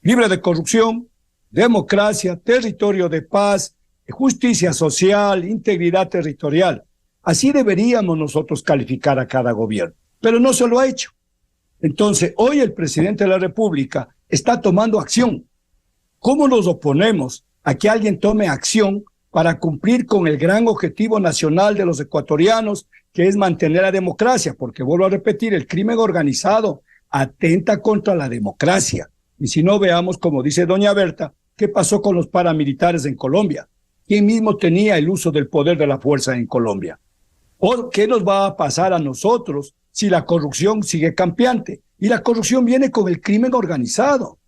Libre de corrupción, democracia, territorio de paz, justicia social, integridad territorial. Así deberíamos nosotros calificar a cada gobierno, pero no se lo ha hecho. Entonces, hoy el presidente de la República está tomando acción. ¿Cómo nos oponemos a que alguien tome acción para cumplir con el gran objetivo nacional de los ecuatorianos, que es mantener la democracia, porque vuelvo a repetir, el crimen organizado atenta contra la democracia. Y si no, veamos, como dice doña Berta, qué pasó con los paramilitares en Colombia. ¿Quién mismo tenía el uso del poder de la fuerza en Colombia? ¿O qué nos va a pasar a nosotros si la corrupción sigue campeante? Y la corrupción viene con el crimen organizado.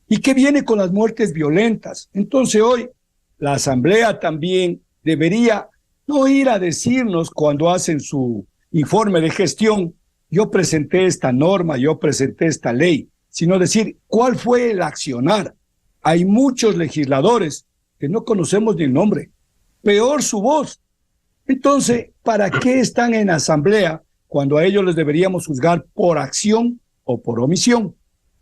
¿Y qué viene con las muertes violentas? Entonces hoy la Asamblea también debería no ir a decirnos cuando hacen su informe de gestión, yo presenté esta norma, yo presenté esta ley, sino decir cuál fue el accionar. Hay muchos legisladores que no conocemos ni el nombre, peor su voz. Entonces, ¿para qué están en asamblea cuando a ellos les deberíamos juzgar por acción o por omisión?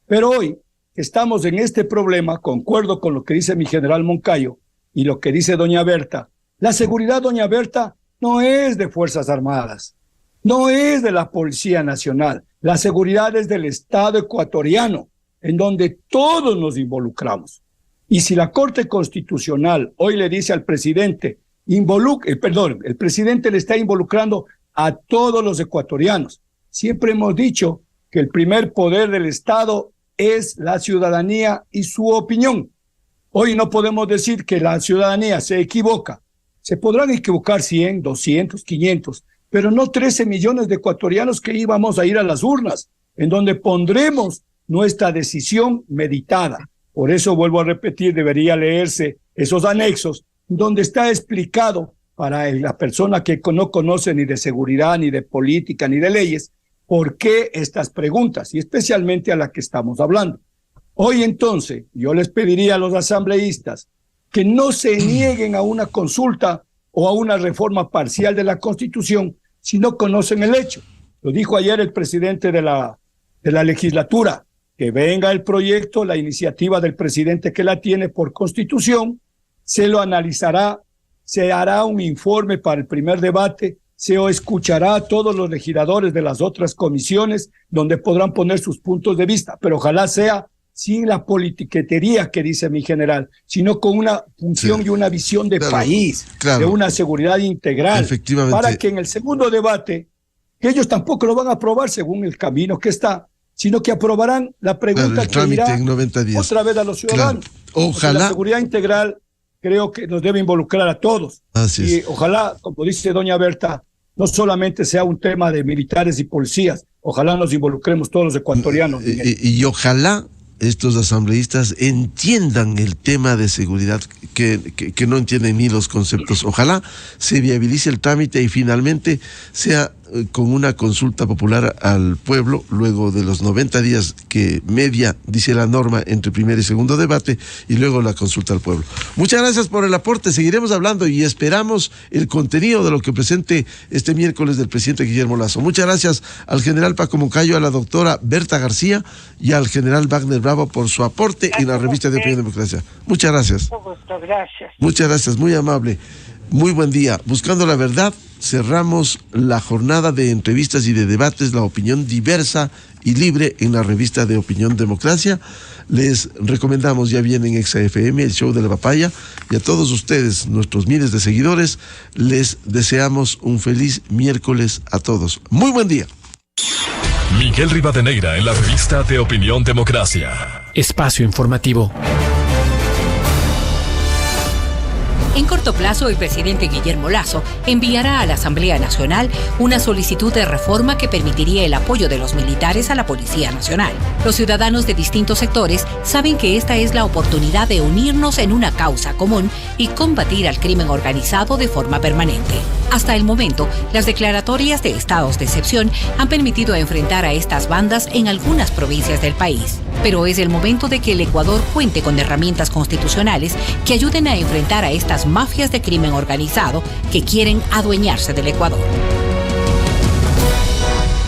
Pero hoy estamos en este problema, concuerdo con lo que dice mi general Moncayo y lo que dice doña Berta. La seguridad, doña Berta, no es de Fuerzas Armadas, no es de la Policía Nacional. La seguridad es del Estado ecuatoriano, en donde todos nos involucramos. Y si la Corte Constitucional hoy le dice al presidente, el presidente le está involucrando a todos los ecuatorianos. Siempre hemos dicho que el primer poder del Estado es la ciudadanía y su opinión. Hoy no podemos decir que la ciudadanía se equivoca. Se podrán equivocar 100, 200, 500, pero no 13 millones de ecuatorianos que íbamos a ir a las urnas, en donde pondremos nuestra decisión meditada. Por eso, vuelvo a repetir, debería leerse esos anexos, donde está explicado para la persona que no conoce ni de seguridad, ni de política, ni de leyes, por qué estas preguntas, y especialmente a la que estamos hablando. Hoy entonces, yo les pediría a los asambleístas que no se nieguen a una consulta o a una reforma parcial de la Constitución si no conocen el hecho. Lo dijo ayer el presidente de la legislatura, que venga el proyecto, la iniciativa del presidente que la tiene por Constitución, se lo analizará, se hará un informe para el primer debate, se escuchará a todos los legisladores de las otras comisiones donde podrán poner sus puntos de vista, pero ojalá sea sin la politiquetería que dice mi general, sino con una función y una visión de país, de una seguridad integral, para que en el segundo debate, que ellos tampoco lo van a aprobar según el camino que está, sino que aprobarán la pregunta que irá en 90 días. Otra vez a los ciudadanos. Ojalá. La seguridad integral creo que nos debe involucrar a todos. Así y ojalá, como dice doña Berta, no solamente sea un tema de militares y policías, ojalá nos involucremos todos los ecuatorianos. Y ojalá estos asambleístas entiendan el tema de seguridad, que no entienden ni los conceptos. Ojalá se viabilice el trámite y finalmente sea con una consulta popular al pueblo, luego de los 90 días que media, dice la norma, entre primer y segundo debate, y luego la consulta al pueblo. Muchas gracias por el aporte, seguiremos hablando y esperamos el contenido de lo que presente este miércoles del presidente Guillermo Lasso. Muchas gracias al general Paco Moncayo, a la doctora Berta García y al general Wagner Bravo por su aporte en la revista de Opinión y Democracia. Muchas gracias. Gracias. Muchas gracias, muy amable. Muy buen día. Buscando la verdad, cerramos la jornada de entrevistas y de debates, la opinión diversa y libre en la revista de Opinión Democracia. Les recomendamos, ya viene en ExaFM, el show de la papaya, y a todos ustedes, nuestros miles de seguidores, les deseamos un feliz miércoles a todos. Muy buen día. Miguel Rivadeneira en la revista de Opinión Democracia. Espacio informativo. En corto plazo, el presidente Guillermo Lasso enviará a la Asamblea Nacional una solicitud de reforma que permitiría el apoyo de los militares a la Policía Nacional. Los ciudadanos de distintos sectores saben que esta es la oportunidad de unirnos en una causa común y combatir al crimen organizado de forma permanente. Hasta el momento, las declaratorias de estados de excepción han permitido enfrentar a estas bandas en algunas provincias del país. Pero es el momento de que el Ecuador cuente con herramientas constitucionales que ayuden a enfrentar a estas mafias de crimen organizado que quieren adueñarse del Ecuador.